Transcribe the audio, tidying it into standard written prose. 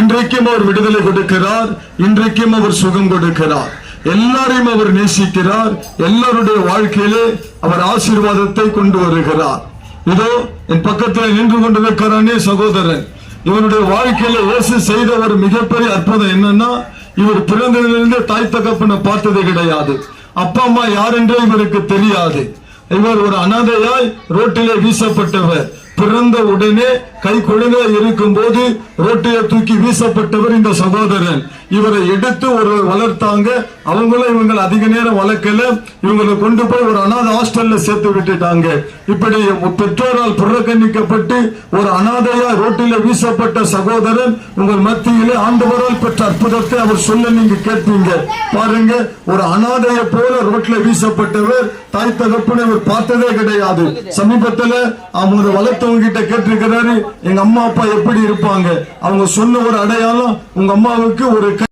அன்றைக்கும் அவர் விடுதலை கொடுக்கிறார், இன்றைக்கும் அவர் சுகம் கொடுக்கிறார். எல்லாரையும் அவர் நேசிக்கிறார். எல்லாருடைய வாழ்க்கையிலே அவர் ஆசீர்வாதத்தை கொண்டு வருகிறார். இதோ என் பக்கத்தில் நின்று கொண்டிருக்கிறானே சகோதரன், இவருடைய வாழ்க்கையில இயேசு செய்த ஒரு மிகப்பெரிய அற்புதம் என்னன்னா, இவர் பிறந்ததிலிருந்து தாய் தகப்பனை பார்த்தது கிடையாது. அப்பா அம்மா யார் என்றே இவருக்கு தெரியாது. இவர் ஒரு அனாதையாய் ரோட்டிலே வீசப்பட்டவர். பிறந்த உடனே கை குழந்தை இருக்கும் போது ரோட்டிலே தூக்கி வீசப்பட்டவர் இந்த சகோதரன். இவரை எடுத்து ஒரு வளர்த்தாங்க. அவங்களும் இவங்களை அதிக நேரம் வளர்க்கல. இவங்களை கொண்டு போய் ஒரு அனாதை ஹாஸ்டல்ல சேர்த்து விட்டுட்டாங்க. இப்படி பெற்றோரால் புறக்கணிக்கப்பட்டு ஒரு அனாதையா ரோட்டில வீசப்பட்ட சகோதரன் உங்கள் மத்தியிலே ஆண்டவரால் பெற்ற அற்புதத்தை அவர் சொல்ல நீங்க கேட்பீங்க. பாருங்க, ஒரு அனாதைய போல ரோட்ல வீசப்பட்டவர். தாய் தகப்பனை அவர் பார்த்ததே கிடையாது. சமீபத்துல அவங்க வளர்த்தவங்க கிட்ட கேட்டிருக்கிறாரு, எங்க அம்மா அப்பா எப்படி இருப்பாங்க? அவங்க சொன்ன ஒரு அடையாளம், உங்க அம்மாவுக்கு ஒரு